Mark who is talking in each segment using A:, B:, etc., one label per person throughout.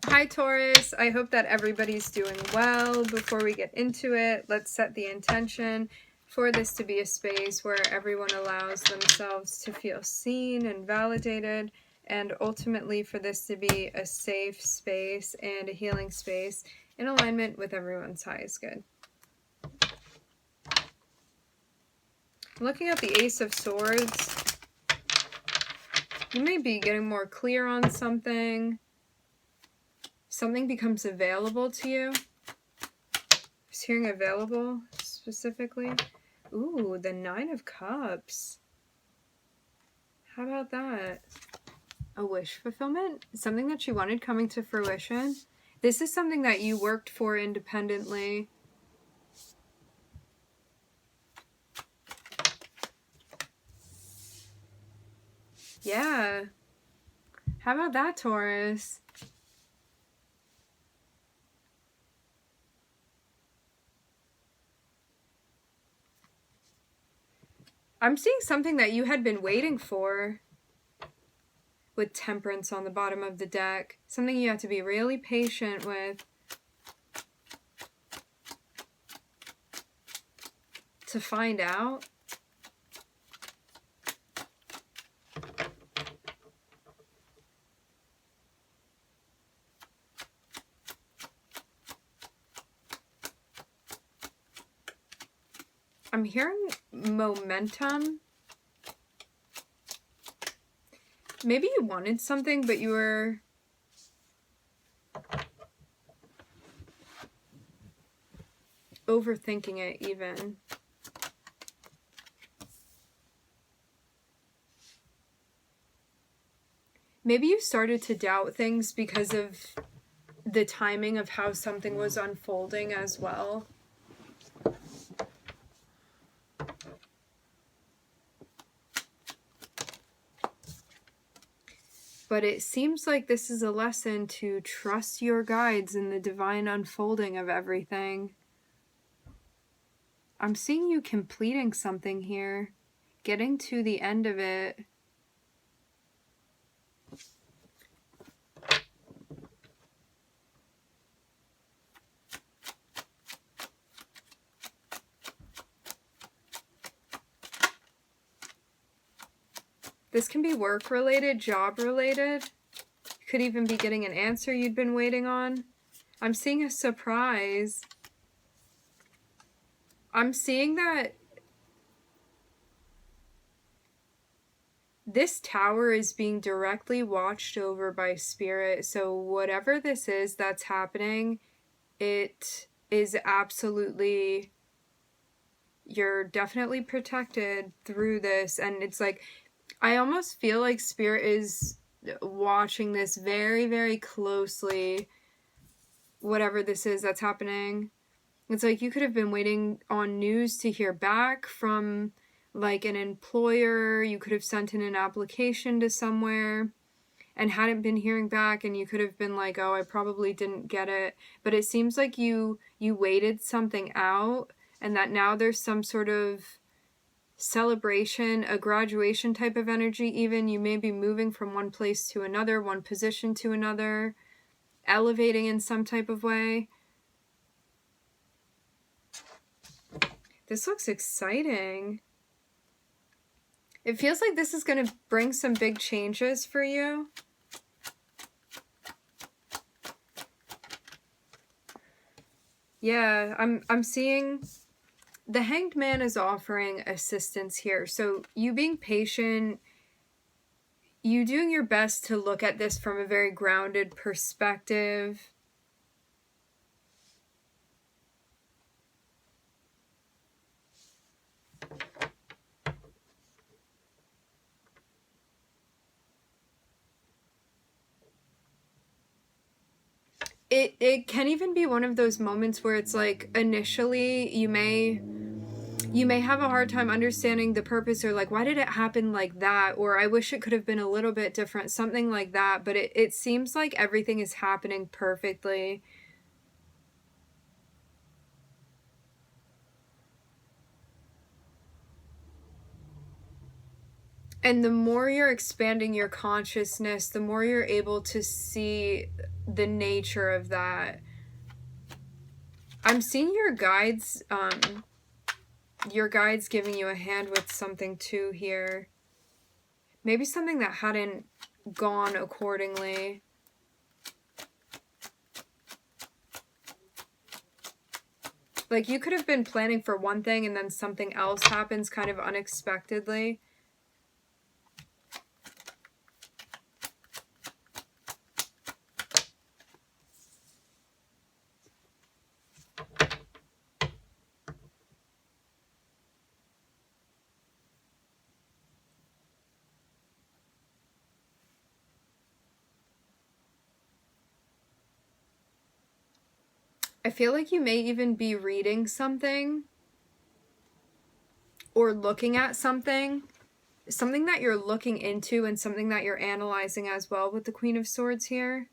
A: Hi Taurus, I hope that everybody's doing well. Before we get into it, let's set the intention for this to be a space where everyone allows themselves to feel seen and validated, and ultimately for this to be a safe space and a healing space in alignment with everyone's highest good. Looking at the Ace of Swords, you may be getting more clear on something. Something becomes available to you. I was hearing available specifically. Ooh, the Nine of Cups. How about that? A wish fulfillment? Something that you wanted coming to fruition? This is something that you worked for independently. Yeah. How about that, Taurus? I'm seeing something that you had been waiting for with Temperance on the bottom of the deck. Something you have to be really patient with to find out. I'm hearing momentum. Maybe you wanted something, but you were overthinking it even. Maybe you started to doubt things because of the timing of how something was unfolding as well. But it seems like this is a lesson to trust your guides in the divine unfolding of everything. I'm seeing you completing something here, getting to the end of it. This can be work-related, job-related. You could even be getting an answer you'd been waiting on. I'm seeing a surprise. I'm seeing that this tower is being directly watched over by Spirit. So whatever this is that's happening, it is absolutely, you're definitely protected through this. And it's like, I almost feel like Spirit is watching this very, very closely, whatever this is that's happening. It's like you could have been waiting on news to hear back from like an employer. You could have sent in an application to somewhere and hadn't been hearing back, and you could have been like, oh, I probably didn't get it. But it seems like you waited something out, and that now there's some sort of celebration, a graduation type of energy even. You may be moving from one place to another, one position to another, elevating in some type of way. This looks exciting. It feels like this is going to bring some big changes for you. Yeah, I'm seeing the Hanged Man is offering assistance here. So you being patient, you doing your best to look at this from a very grounded perspective. It can even be one of those moments where it's like initially you may have a hard time understanding the purpose, or like, why did it happen like that? Or I wish it could have been a little bit different, something like that. But it seems like everything is happening perfectly. And the more you're expanding your consciousness, the more you're able to see the nature of that. I'm seeing your guides giving you a hand with something too here. Maybe something that hadn't gone accordingly. Like, you could have been planning for one thing and then something else happens kind of unexpectedly. I feel like you may even be reading something or looking at something that you're looking into and something that you're analyzing as well with the Queen of Swords here.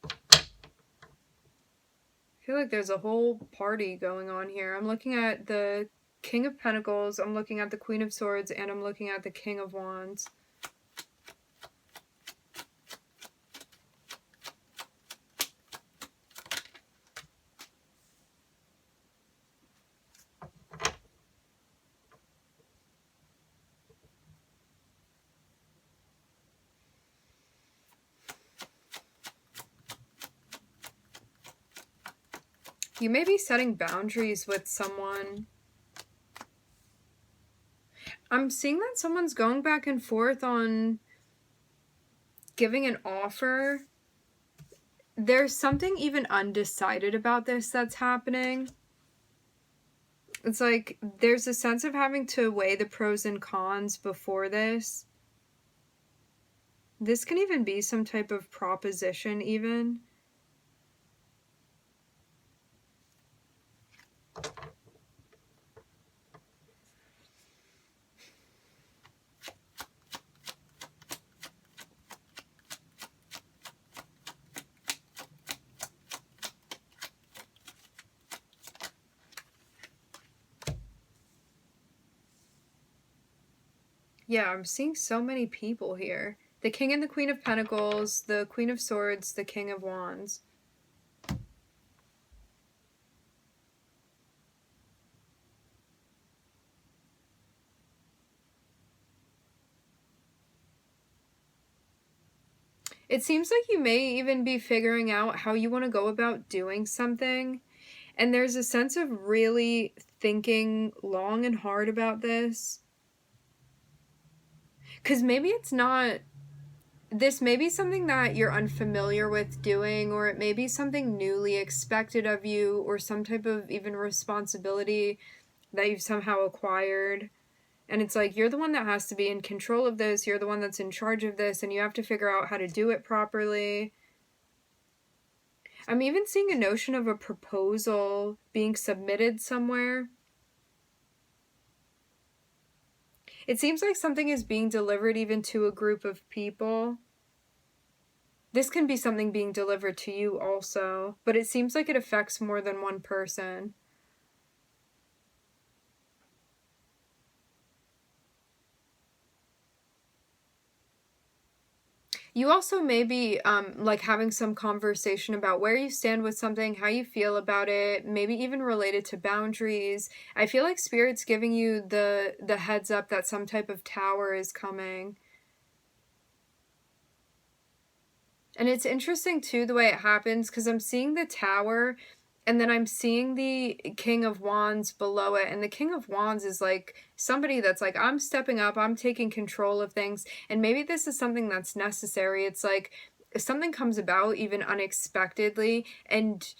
A: I feel like there's a whole party going on here. I'm looking at the King of Pentacles, I'm looking at the Queen of Swords, and I'm looking at the King of Wands. You may be setting boundaries with someone. I'm seeing that someone's going back and forth on giving an offer. There's something even undecided about this that's happening. It's like there's a sense of having to weigh the pros and cons before this. This can even be some type of proposition even. Yeah, I'm seeing so many people here. The King and the Queen of Pentacles, the Queen of Swords, the King of Wands. It seems like you may even be figuring out how you want to go about doing something. And there's a sense of really thinking long and hard about this. Because maybe it's not... This may be something that you're unfamiliar with doing, or it may be something newly expected of you, or some type of even responsibility that you've somehow acquired. And it's like, you're the one that has to be in control of this, you're the one that's in charge of this, and you have to figure out how to do it properly. I'm even seeing a notion of a proposal being submitted somewhere. It seems like something is being delivered even to a group of people. This can be something being delivered to you also, but it seems like it affects more than one person. You also may be like having some conversation about where you stand with something, how you feel about it, maybe even related to boundaries. I feel like Spirit's giving you the heads up that some type of tower is coming. And it's interesting too the way it happens, because I'm seeing the tower and then I'm seeing the King of Wands below it, and the King of Wands is like somebody that's like, I'm stepping up, I'm taking control of things, and maybe this is something that's necessary. It's like if something comes about even unexpectedly, and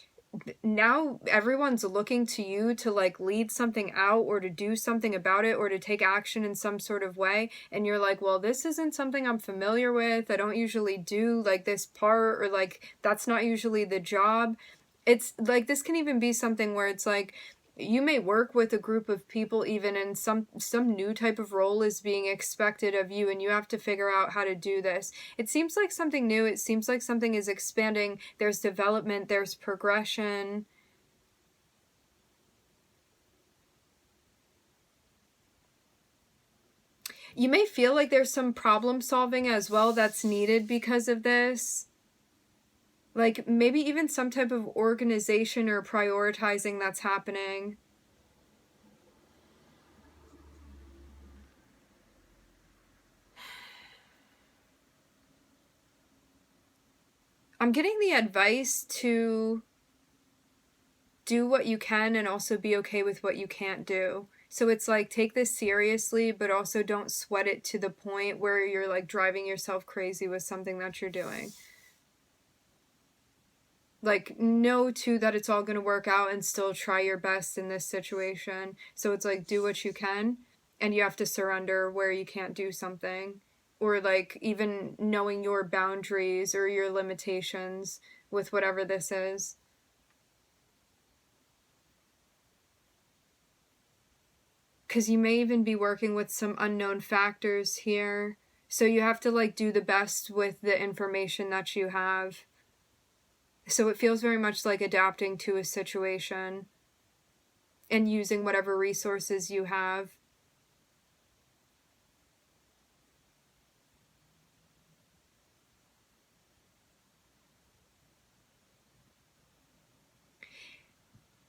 A: now everyone's looking to you to like lead something out or to do something about it or to take action in some sort of way, and you're like, well, this isn't something I'm familiar with, I don't usually do like this part, or like that's not usually the job. It's like this can even be something where it's like you may work with a group of people even, and some new type of role is being expected of you, and you have to figure out how to do this. It seems like something new. It seems like something is expanding. There's development, there's progression. You may feel like there's some problem solving as well that's needed because of this. Like maybe even some type of organization or prioritizing that's happening. I'm getting the advice to do what you can and also be okay with what you can't do. So it's like, take this seriously, but also don't sweat it to the point where you're like driving yourself crazy with something that you're doing. Like, know too that it's all going to work out, and still try your best in this situation. So it's like, do what you can, and you have to surrender where you can't do something. Or like even knowing your boundaries or your limitations with whatever this is. Because you may even be working with some unknown factors here. So you have to like do the best with the information that you have. So it feels very much like adapting to a situation and using whatever resources you have.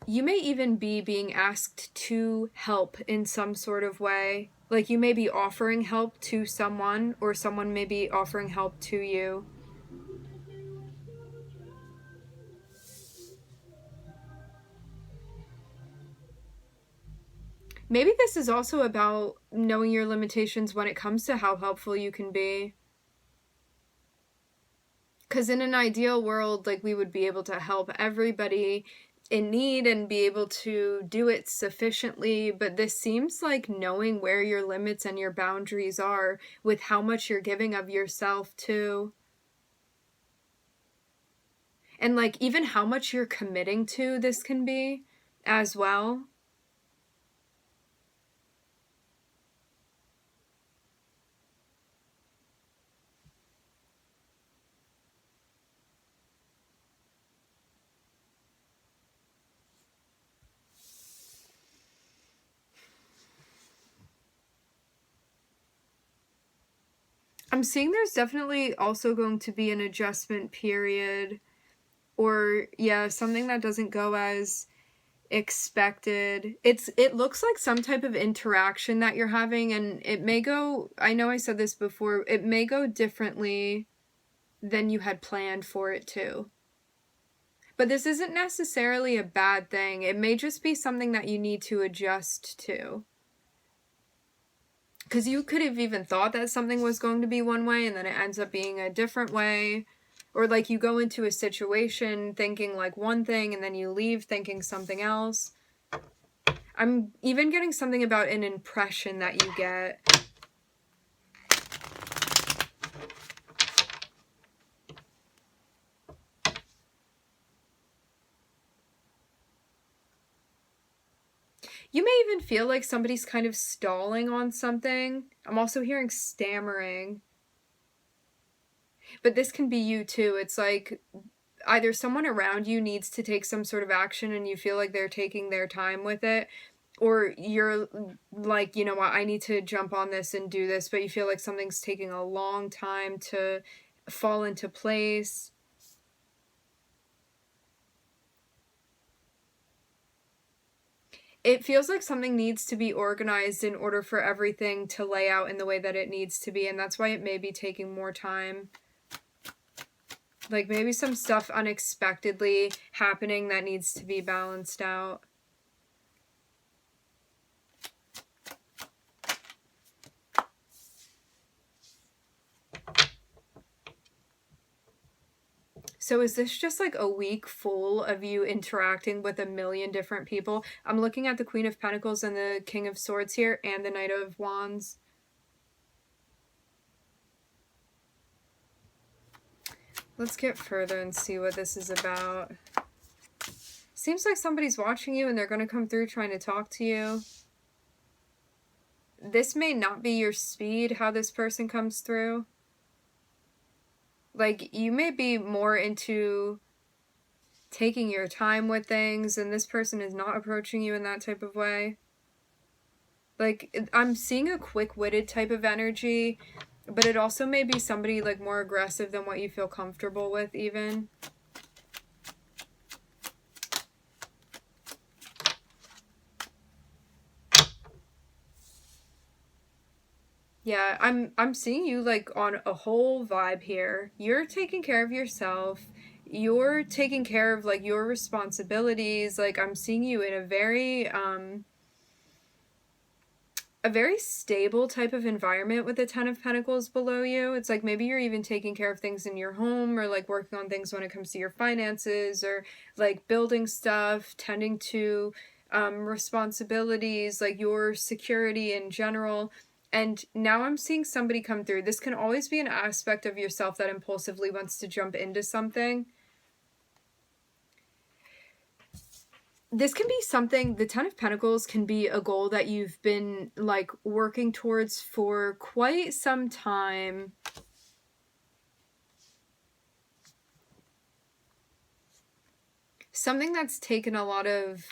A: You may even be being asked to help in some sort of way. Like you may be offering help to someone, or someone may be offering help to you. Maybe this is also about knowing your limitations when it comes to how helpful you can be. Because in an ideal world, like, we would be able to help everybody in need and be able to do it sufficiently, but this seems like knowing where your limits and your boundaries are with how much you're giving of yourself too. And like even how much you're committing to this can be as well. I'm seeing there's definitely also going to be an adjustment period, or yeah, something that doesn't go as expected. It looks like some type of interaction that you're having, and it may go, I know I said this before, it may go differently than you had planned for it to. But this isn't necessarily a bad thing. It may just be something that you need to adjust to. Because you could have even thought that something was going to be one way, and then it ends up being a different way. Or like you go into a situation thinking like one thing, and then you leave thinking something else. I'm even getting something about an impression that you get. You may even feel like somebody's kind of stalling on something. I'm also hearing stammering. But this can be you too. It's like either someone around you needs to take some sort of action and you feel like they're taking their time with it, or you're like, you know what, I need to jump on this and do this, but you feel like something's taking a long time to fall into place. It feels like something needs to be organized in order for everything to lay out in the way that it needs to be, and that's why it may be taking more time. Like maybe some stuff unexpectedly happening that needs to be balanced out. So is this just like a week full of you interacting with a million different people? I'm looking at the Queen of Pentacles and the King of Swords here, and the Knight of Wands. Let's get further and see what this is about. Seems like somebody's watching you and they're going to come through trying to talk to you. This may not be your speed, how this person comes through. Like, you may be more into taking your time with things, and this person is not approaching you in that type of way. Like, I'm seeing a quick-witted type of energy, but it also may be somebody, like, more aggressive than what you feel comfortable with, even. Yeah, I'm seeing you, like, on a whole vibe here. You're taking care of yourself. You're taking care of, like, your responsibilities. Like, I'm seeing you in a very stable type of environment with the Ten of Pentacles below you. It's like maybe you're even taking care of things in your home, or like working on things when it comes to your finances, or like building stuff, tending to responsibilities, like your security in general. And now I'm seeing somebody come through. This can always be an aspect of yourself that impulsively wants to jump into something. This can be something, the Ten of Pentacles can be a goal that you've been like working towards for quite some time. Something that's taken a lot of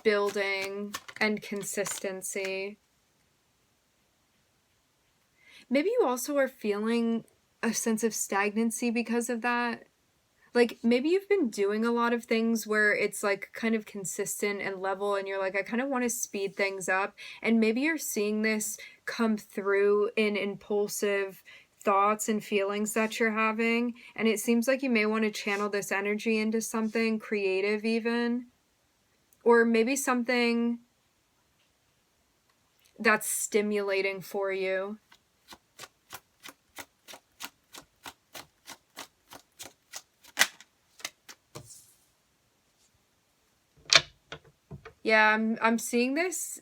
A: building and consistency. Maybe you also are feeling a sense of stagnancy because of that. Like, maybe you've been doing a lot of things where it's like kind of consistent and level, and you're like, I kind of want to speed things up. And maybe you're seeing this come through in impulsive thoughts and feelings that you're having. And it seems like you may want to channel this energy into something creative, even. Or maybe something that's stimulating for you. Yeah, I'm seeing this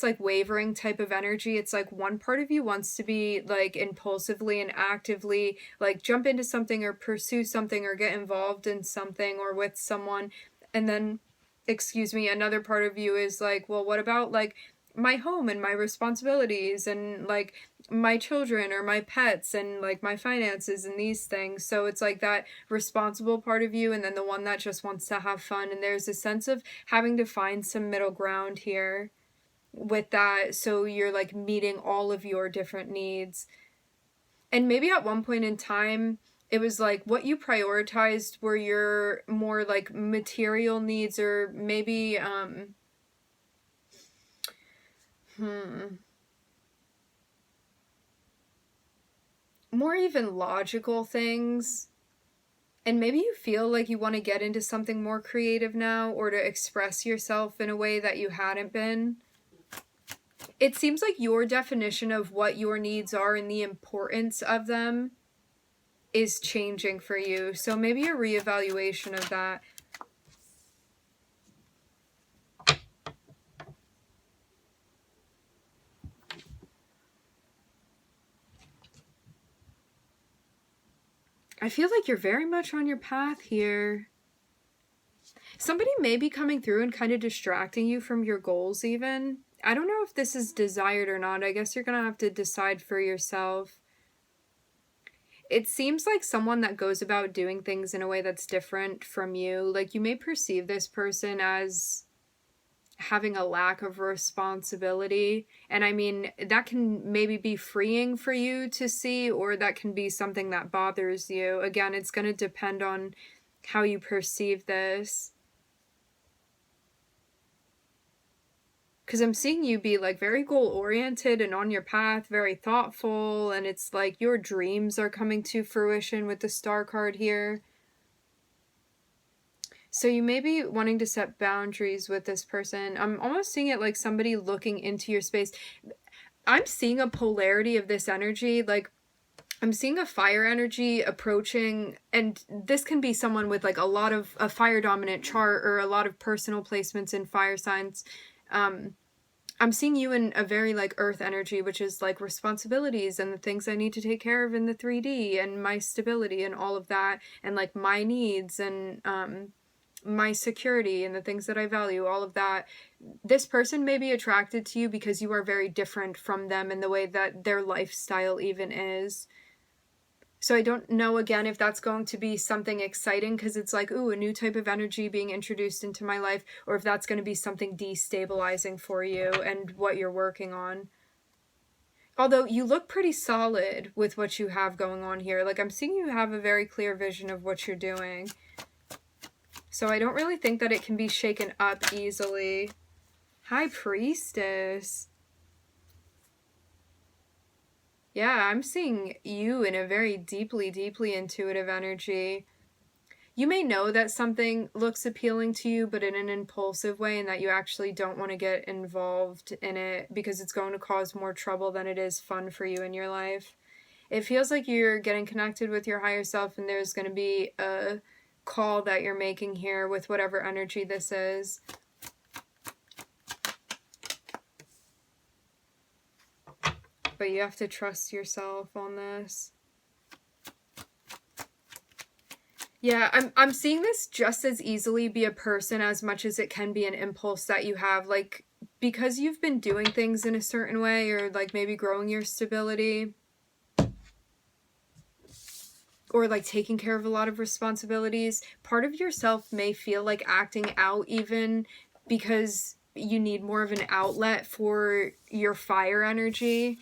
A: like wavering type of energy. It's like one part of you wants to be like impulsively and actively like jump into something or pursue something or get involved in something or with someone, and then, excuse me, another part of you is like, well, what about like my home and my responsibilities and like my children or my pets and like my finances and these things. So it's like that responsible part of you, and then the one that just wants to have fun. And there's a sense of having to find some middle ground here with that, so you're like meeting all of your different needs. And maybe at one point in time it was like what you prioritized were your more like material needs, or maybe more even logical things. And maybe you feel like you want to get into something more creative now, or to express yourself in a way that you hadn't been. It seems like your definition of what your needs are and the importance of them is changing for you. So maybe a reevaluation of that. I feel like you're very much on your path here. Somebody may be coming through and kind of distracting you from your goals even. I don't know if this is desired or not. I guess you're going to have to decide for yourself. It seems like someone that goes about doing things in a way that's different from you. Like, you may perceive this person as having a lack of responsibility. And I mean, that can maybe be freeing for you to see, or that can be something that bothers you. Again, it's going to depend on how you perceive this. Because I'm seeing you be like very goal-oriented and on your path, very thoughtful, and it's like your dreams are coming to fruition with the Star card here. So you may be wanting to set boundaries with this person. I'm almost seeing it like somebody looking into your space. I'm seeing a polarity of this energy. Like, I'm seeing a fire energy approaching, and this can be someone with like a lot of a fire dominant chart, or a lot of personal placements in fire signs. I'm seeing you in a very like earth energy, which is like responsibilities and the things I need to take care of in the 3D, and my stability and all of that, and like my needs, and my security and the things that I value, all of that. This person may be attracted to you because you are very different from them in the way that their lifestyle even is. So I don't know, again, if that's going to be something exciting because it's like, ooh, a new type of energy being introduced into my life, or if that's going to be something destabilizing for you and what you're working on. Although you look pretty solid with what you have going on here. Like, I'm seeing you have a very clear vision of what you're doing. So I don't really think that it can be shaken up easily. High Priestess. Yeah, I'm seeing you in a very deeply, deeply intuitive energy. You may know that something looks appealing to you, but in an impulsive way, and that you actually don't want to get involved in it because it's going to cause more trouble than it is fun for you in your life. It feels like you're getting connected with your higher self, and there's going to be a call that you're making here with whatever energy this is. But you have to trust yourself on this. Yeah, I'm seeing this just as easily be a person as much as it can be an impulse that you have. Like, because you've been doing things in a certain way, or like maybe growing your stability, or like taking care of a lot of responsibilities, part of yourself may feel like acting out even because you need more of an outlet for your fire energy.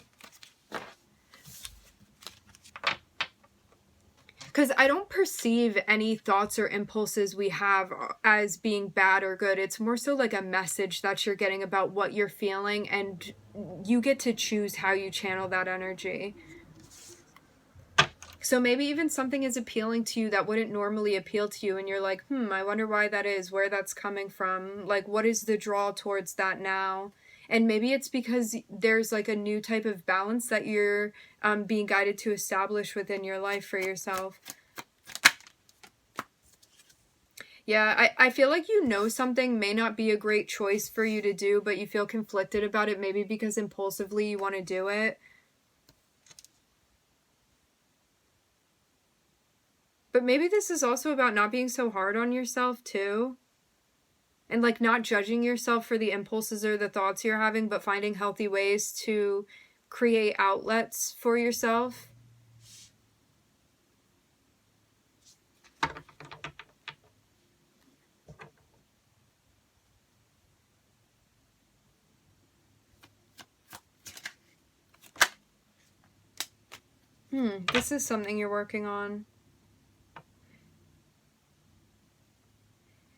A: Because I don't perceive any thoughts or impulses we have as being bad or good. It's more so like a message that you're getting about what you're feeling, and you get to choose how you channel that energy. So maybe even something is appealing to you that wouldn't normally appeal to you, and you're like, I wonder why that is, where that's coming from. Like, what is the draw towards that now? And maybe it's because there's like a new type of balance that you're being guided to establish within your life for yourself. Yeah, I feel like you know something may not be a great choice for you to do, but you feel conflicted about it, maybe because impulsively you want to do it. But maybe this is also about not being so hard on yourself too. And like not judging yourself for the impulses or the thoughts you're having, but finding healthy ways to create outlets for yourself. This is something you're working on.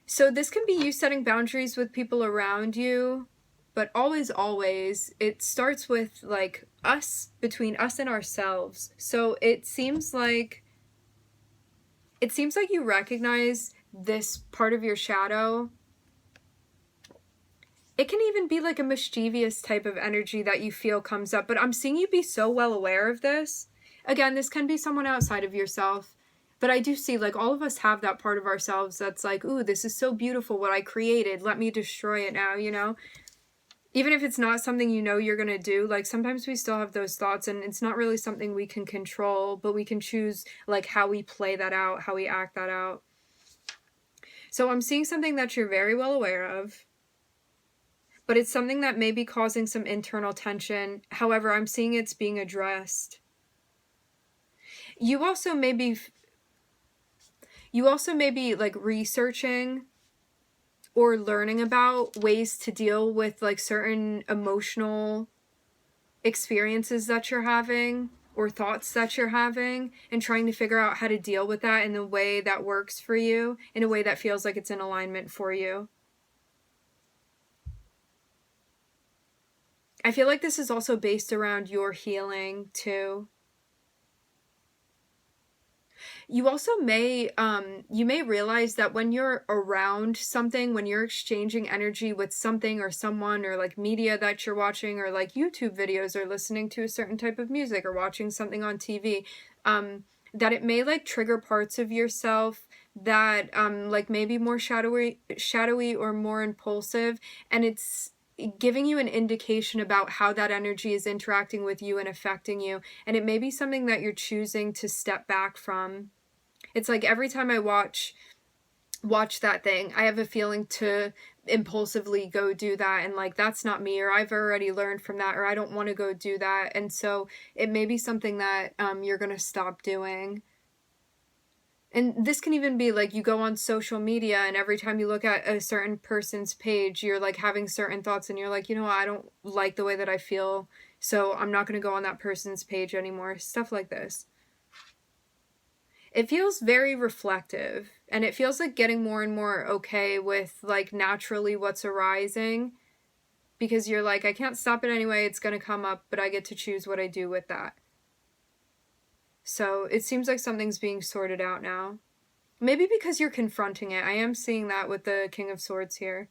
A: So this can be you setting boundaries with people around you, but always, it starts with like us, between us and ourselves. So it seems like you recognize this part of your shadow. It can even be like a mischievous type of energy that you feel comes up, but I'm seeing you be so well aware of this. Again, this can be someone outside of yourself, but I do see like all of us have that part of ourselves that's like, ooh, this is so beautiful what I created. Let me destroy it now, you know? Even if it's not something you know you're going to do, like sometimes we still have those thoughts, and it's not really something we can control, but we can choose like how we play that out, how we act that out. So I'm seeing something that you're very well aware of, but it's something that may be causing some internal tension. However, I'm seeing it's being addressed. You also may be like researching or learning about ways to deal with like certain emotional experiences that you're having or thoughts that you're having, and trying to figure out how to deal with that in a way that works for you, in a way that feels like it's in alignment for you. I feel like this is also based around your healing too. You also may you may realize that when you're around something, when you're exchanging energy with something or someone, or like media that you're watching, or like YouTube videos, or listening to a certain type of music, or watching something on TV, that it may like trigger parts of yourself that like maybe more shadowy or more impulsive, and it's giving you an indication about how that energy is interacting with you and affecting you, and it may be something that you're choosing to step back from. It's like every time I watch watch that thing. I have a feeling to impulsively go do that, and like that's not me, or I've already learned from that, or I don't want to go do that. And so it may be something that you're going to stop doing. And this can even be like you go on social media and every time you look at a certain person's page, you're like having certain thoughts and you're like, you know what, I don't like the way that I feel, so I'm not going to go on that person's page anymore. Stuff like this. It feels very reflective, and it feels like getting more and more okay with like naturally what's arising, because you're like, I can't stop it anyway, it's going to come up, but I get to choose what I do with that. So it seems like something's being sorted out now. Maybe because you're confronting it. I am seeing that with the King of Swords here.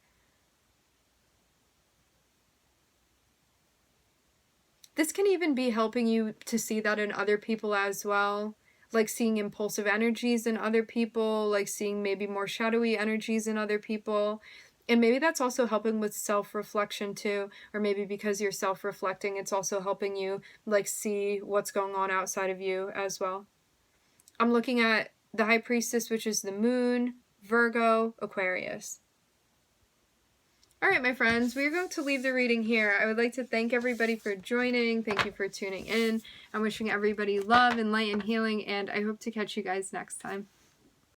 A: This can even be helping you to see that in other people as well. Like seeing impulsive energies in other people, like seeing maybe more shadowy energies in other people. And maybe that's also helping with self-reflection too. Or maybe because you're self-reflecting, it's also helping you like see what's going on outside of you as well. I'm looking at the High Priestess, which is the Moon, Virgo, Aquarius. All right, my friends, we're going to leave the reading here. I would like to thank everybody for joining. Thank you for tuning in. I'm wishing everybody love and light and healing, and I hope to catch you guys next time.